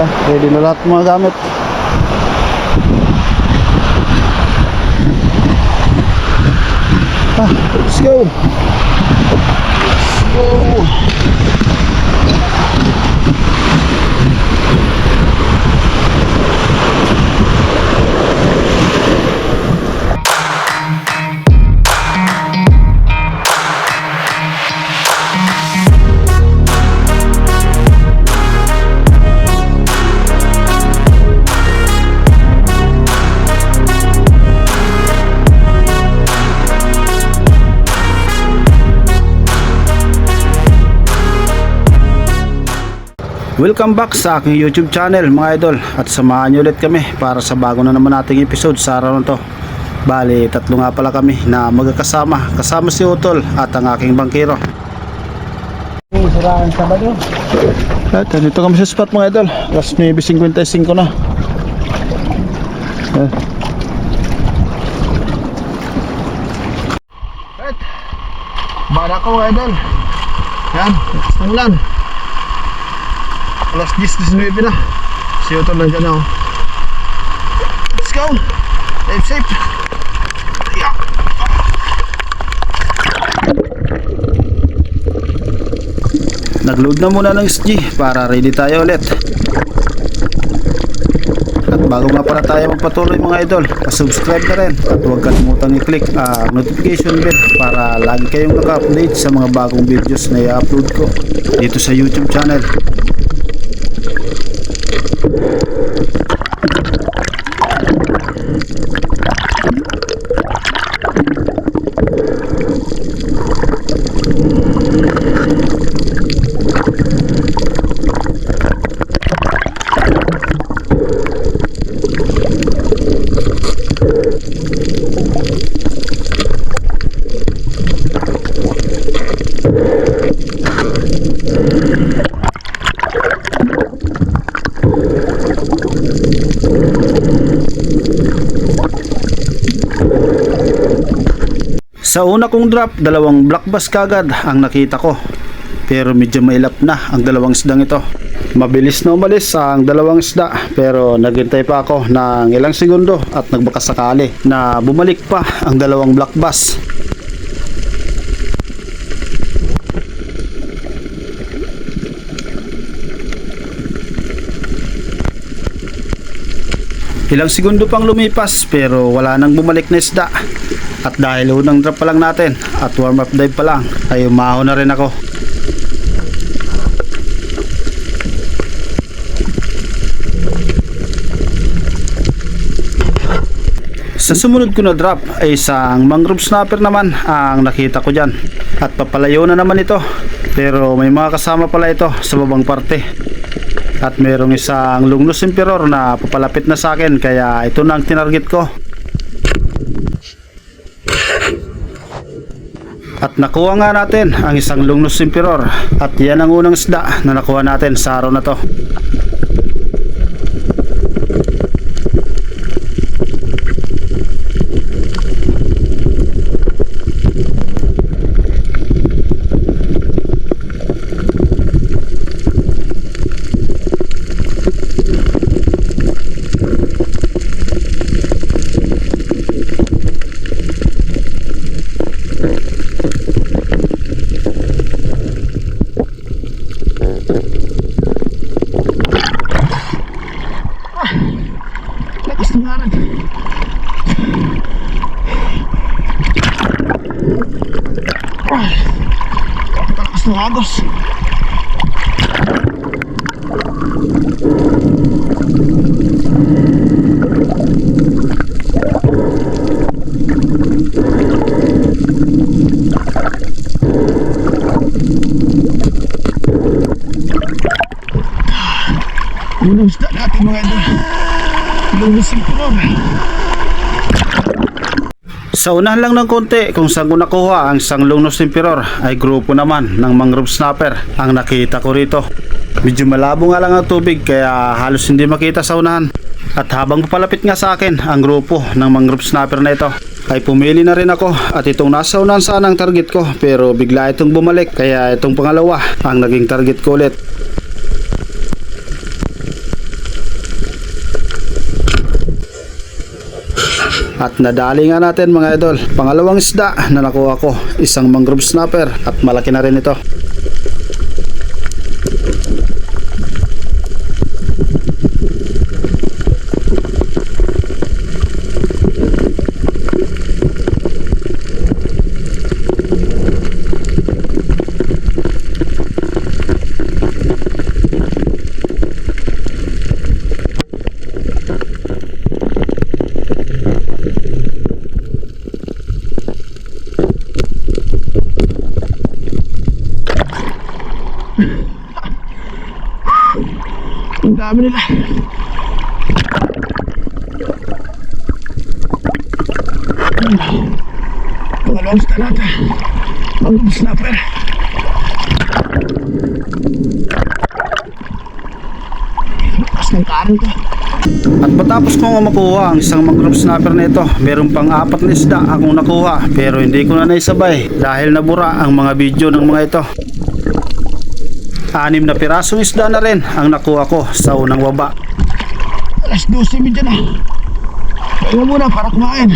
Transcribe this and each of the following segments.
Ready na lahat ng mga gamit. Let's go. Let's go. Welcome back sa aking YouTube channel mga idol, at samahan nyo ulit kami para sa bago na naman nating episode sa araw na to. Bali, tatlo nga pala kami na magkakasama, kasama si Utol at ang aking bangkero. Siraan Sabado. At dito kami sa spot mga idol, alas 9:55 na. Bara ko idol. Yan, ang ulan. Alas 10:19 na. Si Utol nandiyan na. Let's go. Safe. Yeah. Nagload na muna ng SG para ready tayo ulit. At bago nga para tayo magpatuloy mga idol, pa-subscribe na rin at huwag kalimutan i-click ang notification bell para lagi kayong naka-update sa mga bagong videos na i-upload ko dito sa YouTube channel. Sa una kong drop, dalawang black bass kagad ang nakita ko. Pero medyo mailap na ang dalawang isdang ito. Mabilis na umalis ang dalawang isda, pero naghintay pa ako ng ilang segundo at nagbakasakali na bumalik pa ang dalawang black bass. Ilang segundo pang lumipas pero wala nang bumalik na isda. At dahil unang drop pa lang natin at warm up dive pa lang, ay umaho na rin ako. Sa sumunod ko na drop ay isang mangrove snapper naman ang nakita ko dyan. At papalayo na naman ito, pero may mga kasama pala ito sa babang parte. At mayroong isang lungnose emperor na papalapit na sa akin, kaya ito na ang tinarget ko. At nakuha nga natin ang isang lungnose emperor, at yan ang unang isda na nakuha natin sa araw na to. Talakas ng agos. Unang isda natin mga idol. Lungnose emperor. Sa unahan lang ng konti kung saan ko nakuha ang isang lungnose emperor ay grupo naman ng mangrove snapper ang nakita ko rito. Medyo malabo nga lang ang tubig kaya halos hindi makita sa unahan. At habang papalapit nga sa akin ang grupo ng mangrove snapper na ito, ay pumili na rin ako at itong nasa unahan sana ang target ko, pero bigla itong bumalik kaya itong pangalawa ang naging target ko ulit. At nadali nga natin mga idol. Pangalawang isda na nakuha ko, isang mangrove snapper at malaki na rin ito. Ang dami nila. Pangalawang isda natin. Mangrove snapper. Lakas ng kanin to. At matapos kong makuha ang isang mangrove snapper na ito, meron pang 4 na isda akong nakuha pero hindi ko na naisabay dahil nabura ang mga video ng mga ito. 6 na pirasong isda na rin ang nakuha ko sa unang baba. Alas 12:30 na. Kaya muna para kumain.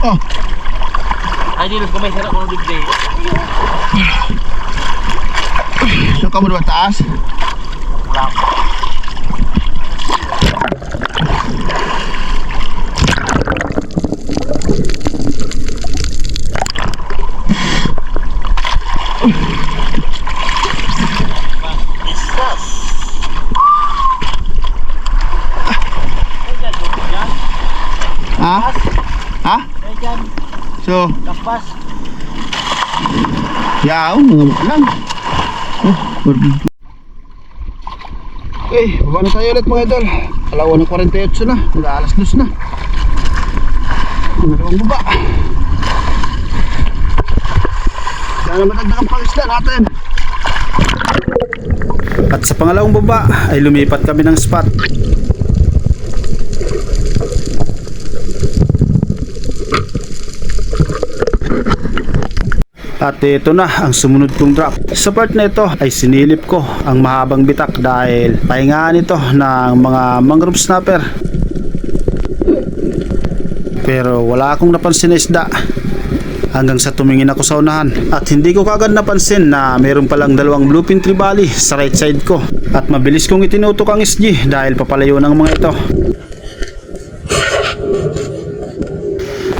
Oh, Ay, di ko may sarap kung digday. so kamu ba taas? Wala. Ha? Ha? So, Kapas. yaw, mga lang. Oh, okay, baba na tayo ulit mga idol. Alawa ng 48 na, nag-aalas 2 na. Dalawang baba. Sana madagdagan pang isda natin. At sa pangalawang baba ay lumipat kami ng spot. At ito na ang sumunod kong drop. Sa part na ito ay sinilip ko ang mahabang bitak dahil pahingaan ito ng mga mangrove snapper. Pero wala akong napansin na isda hanggang sa tumingin ako sa unahan at hindi ko kagad napansin na mayroon palang 2 bluefin trevally sa right side ko at mabilis kong itinutok ang SG dahil papalayo ng mga ito.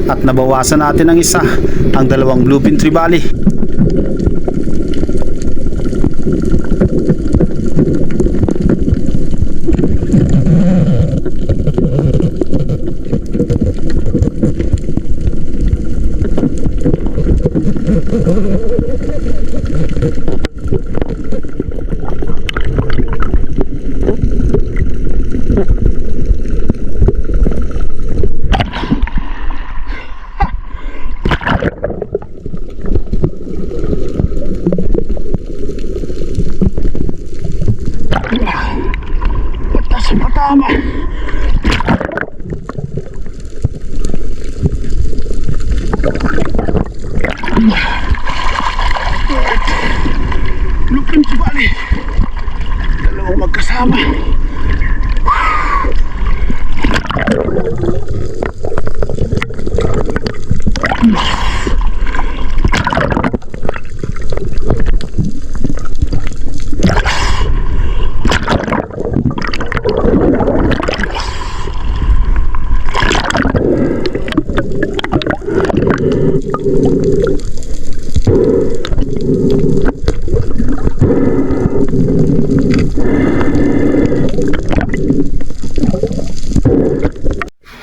At nabawasan natin ang isa, ang 2 bluefin trevally. Patas patama. Lupin si Bali. Dalawang magkasama.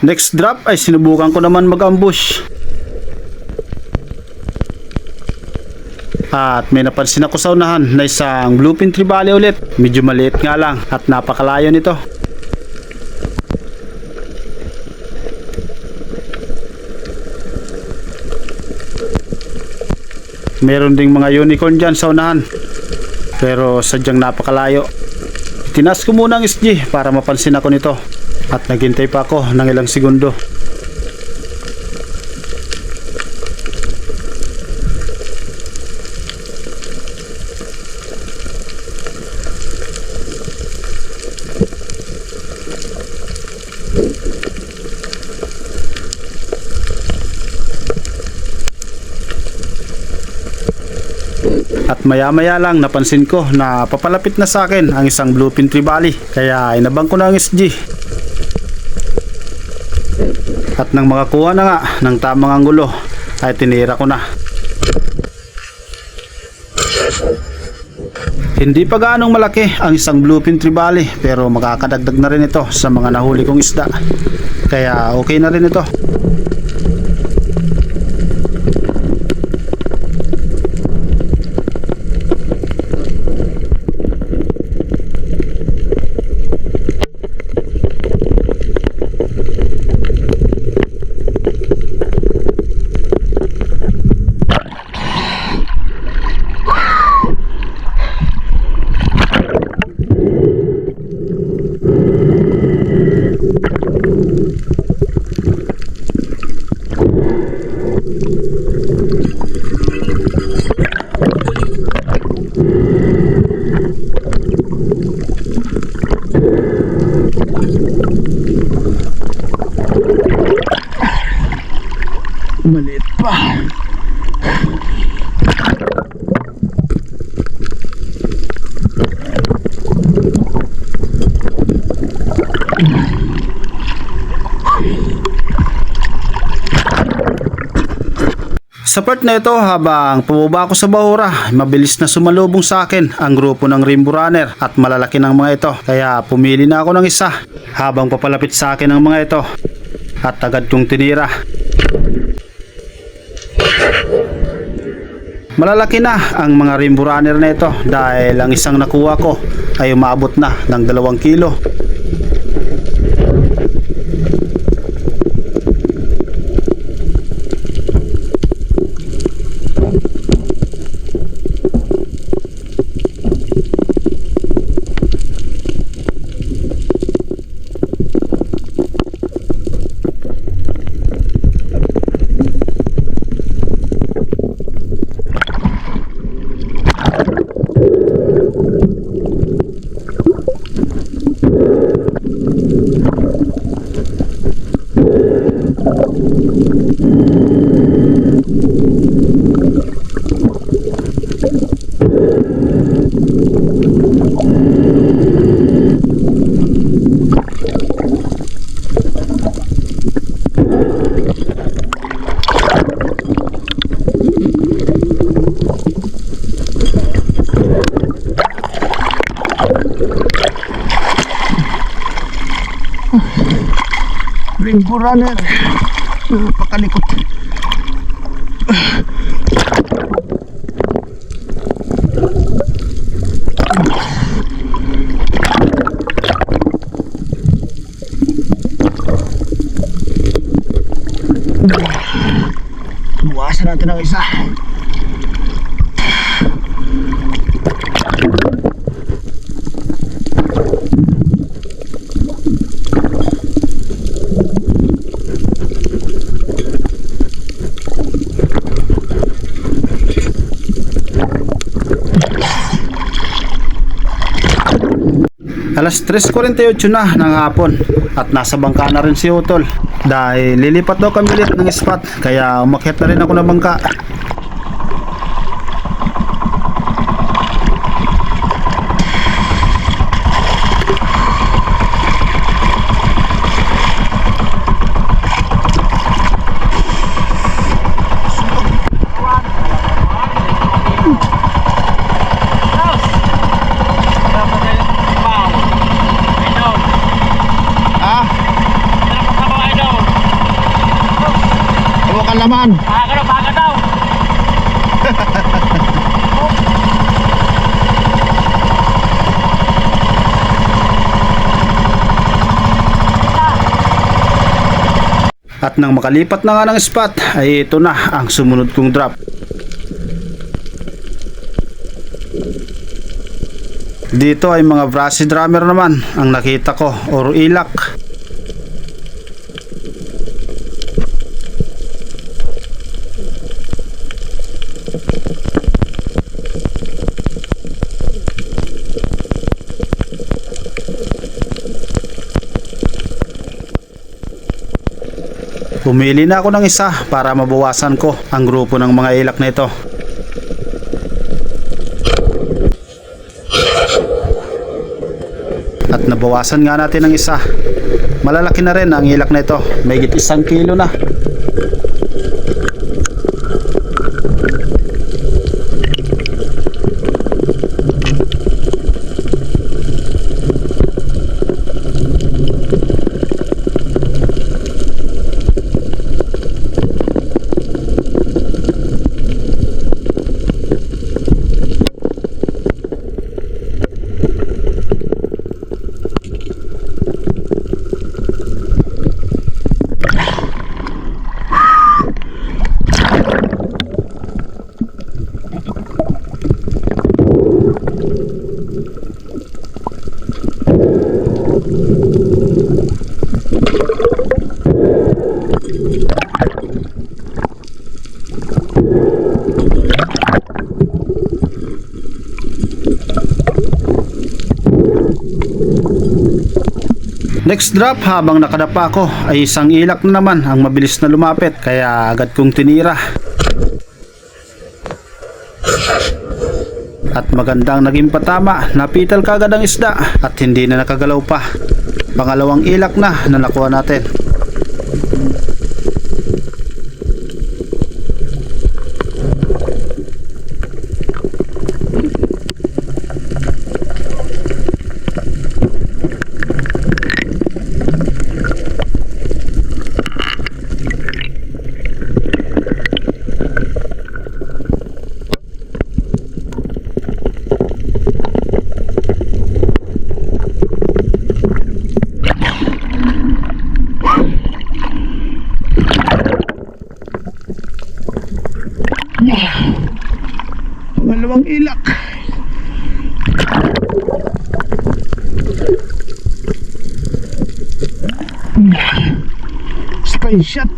Next drop ay sinubukan ko naman mag-ambush. At may napansin ako sa unahan na isang bluefin trevally ulit. Medyo maliit nga lang at napakalayo nito. Meron ding mga unicorn dyan sa unahan, pero sadyang napakalayo. Tinas ko muna ang SG para mapansin ako nito at naghintay pa ako ng ilang segundo. At maya maya lang napansin ko na papalapit na sa akin ang isang bluefin trevally, kaya inabang ko na ang SG. At nang makakuha na nga ng tamang anggulo ay tinira ko na. Hindi pa gaanong malaki ang isang bluefin trevally, pero makakadagdag na rin ito sa mga nahuli kong isda, kaya okay na rin ito. Maliit pa. Sa part na ito, habang pababa ako sa bahura, mabilis na sumalubong sa akin ang grupo ng Rainbow Runner at malalaki ng mga ito, kaya pumili na ako ng isa. Habang papalapit sa akin ang mga ito at agad kong tinira. Malalaki na ang mga Rainbow Runner na ito dahil ang isang nakuha ko ay umabot na ng 2 kilo. Rainbow Runner. Napakalikot. Buwasan natin ang isa. Alas 3:48 na ng hapon at nasa bangka na rin si Utol dahil lilipat daw kami ulit ng spot, kaya umakyat na rin ako ng bangka. Laman. Baka daw. At nang makalipat na nga ng spot ay ito na ang sumunod kong drop. Dito ay mga brassy drummer naman ang nakita ko, or ilak. Pumili na ako ng isa para mabawasan ko ang grupo ng mga ilak na ito. At nabawasan nga natin ng isa. Malalaki na rin ang ilak na ito. May 1 kilo na. Next drop, habang nakadapa ako ay isang ilak na naman ang mabilis na lumapit, kaya agad kong tinira. At magandang naging patama, napital kagad ang isda at hindi na nakagalaw pa. Pangalawang ilak na nakuha natin. Pangalawang ilak. Spine shot.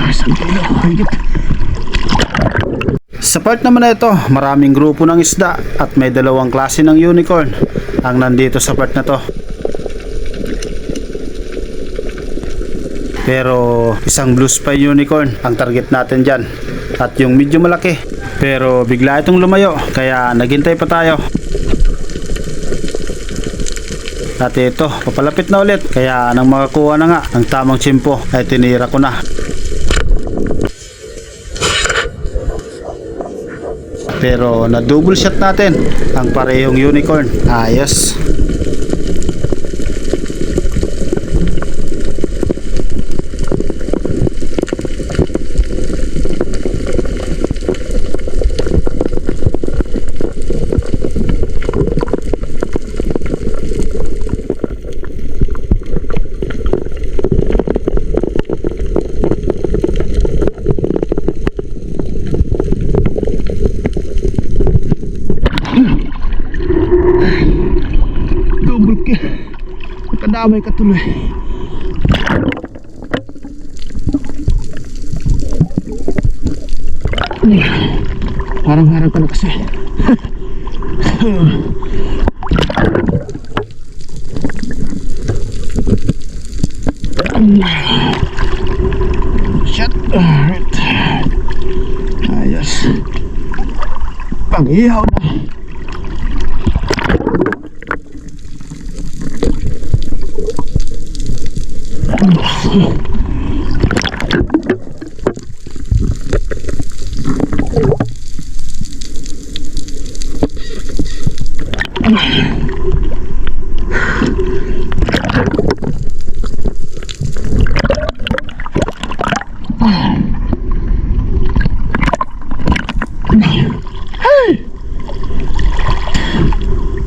Isang kilo, higit. Sa part naman na ito, maraming grupo ng isda at may 2 klase ng unicorn ang nandito sa part na to. Pero isang blue spine unicorn ang target natin dyan at yung medyo malaki. Pero bigla itong lumayo kaya naghintay pa tayo. At ito, papalapit na ulit, kaya nang makakuha na nga ang tamang tsimpo ay tinira ko na. Pero na double shot natin ang parehong unicorn. Ayos. Double kill. Kadamay ka tuloy. Parang harap ka na kasi. Shot. Alright. Ayos. Pag-ihaw na.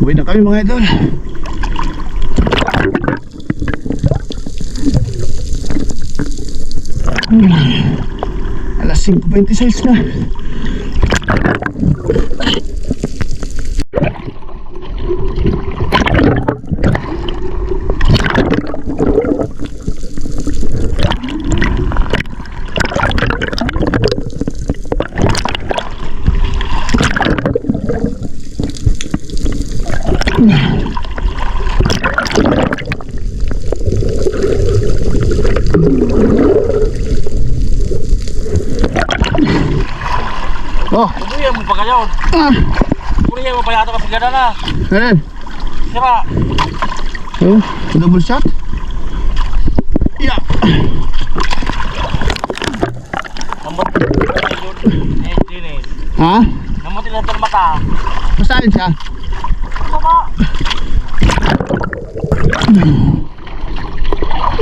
Uwi na kami mga idol. Alas 5:26 na. Purihan mo pa kayo. Purihan mo pa yata kasi gana na. Ayan. Sira. Oh, double shot. Yeah. Ha? Namuti lang ito mata. Masahin siya?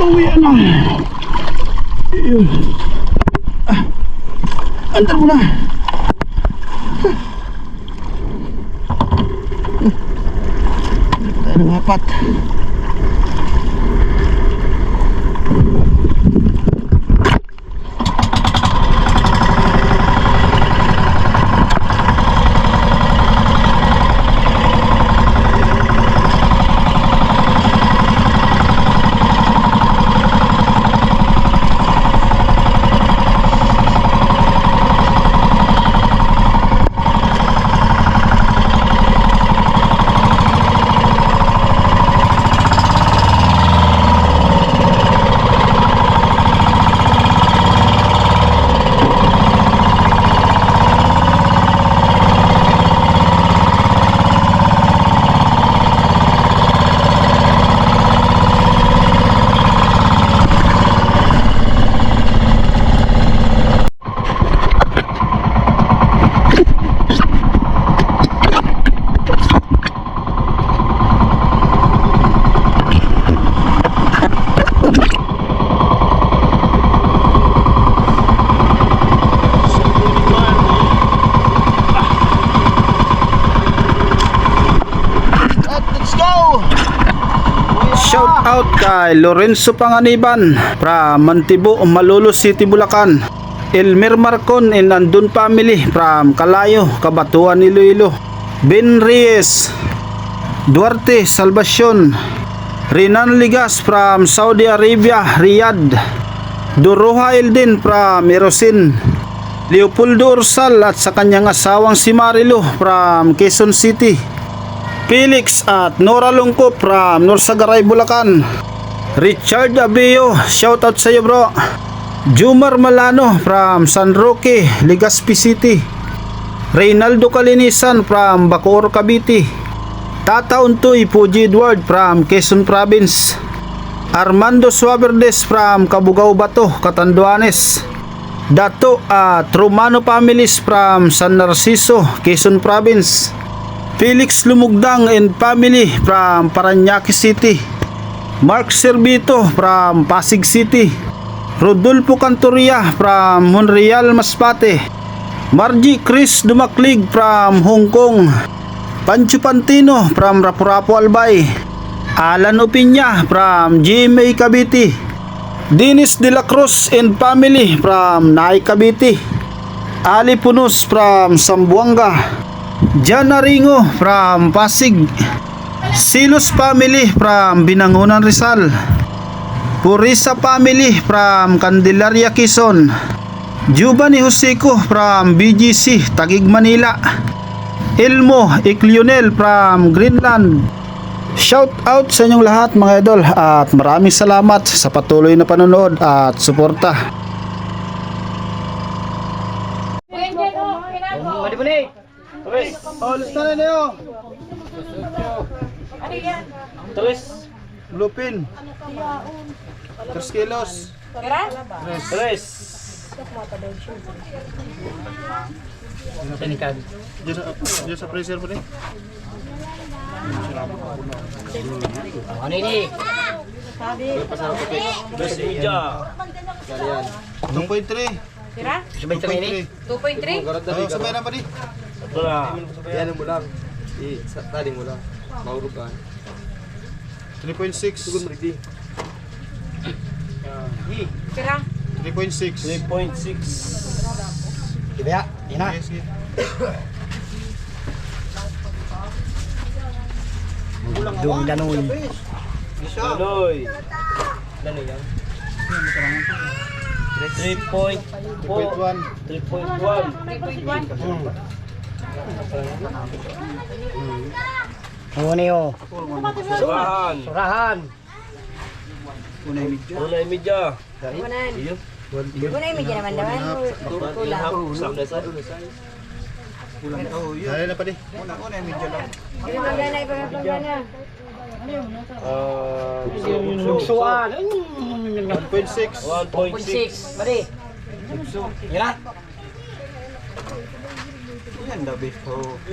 Uwi na. Ayun. Andar mo na. Tayo ng apat. Shout out kay Lorenzo Panganiban from Mantibo, Malolos City, Bulacan. Elmer Marcon and Andun family from Kalayo, Kabatuan, Iloilo. Ben Reyes, Duarte Salvacion, Renan Ligas from Saudi Arabia, Riyadh. Doroha Eldin from Erosin. Leopoldo Ursal at sa kanyang asawang si Marilo from Quezon City. Felix at Nora Lungko from Norsagaray, Bulacan. Richard Abeo, shoutout sa iyo bro. Jumar Malano from San Roque, Legazpi City. Reynaldo Kalinisan from Bacoor, Cavite. Tata Untoy Puji Edward from Quezon Province. Armando Suaverdes from Cabugao Bato, Catanduanes. Dato at Romano families from San Narciso, Quezon Province. Felix Lumugdang and family from Parañaque City. Mark Servito from Pasig City. Rodolfo Cantoria from Monreal, Masbate. Margie Chris Dumaklig from Hong Kong. Pancho Pantino from Rapu-Rapu, Albay. Alan Opinya from GMA Cavite. Dennis De La Cruz and family from Naay, Cavite. Ali Punos from Sambuanga. Jana Ringo from Pasig. Silos family from Binangonan, Rizal. Purisa family from Candelaria, Quezon. Giovanni Joseco from BGC, Taguig, Manila. Elmo Iclionel from Greenland. Shout out sa inyong lahat mga idol at maraming salamat sa patuloy na panonood at suporta. Oh, lista na niyo. Terus. Bluepin. 3 kilos. Terus. Diyan sa freezer po rin. Ano ini? 2.3. Sira? 2.3. 2.3? Oh, sabay na pa di. Yan mo lang. Taling mo lang. Maurog ka. 3.6. Sugod mo rin di. Sira? 3.6. 3.6. Kaya, ina. Yes, yes. Dung danoy. Danoy. Danoy yan. 3.4. 3.1. 3.1. 3.1? Muneo. Surahan. Surahan. Unay media. Kunan. Iyo. Kunay medyo naman daw. Kulang. Usap na sa. Dali na pa di. Lugsuan. 1.6. 1.6. Bari. Ira.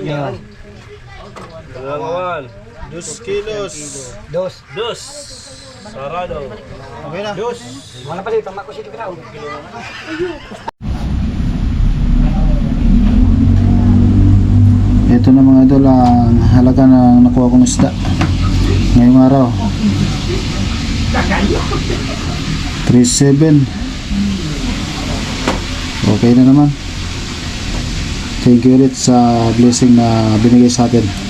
Yan. Langawan. 2 kilos. Dos. Sarado. Okay na. Wala pa dito, mako siya kita. Ito na mga idol ang halaga ng nakuha kong isda ngayong araw. 3.7. Okay na naman. Thank you ulit sa blessing na binigay sa atin.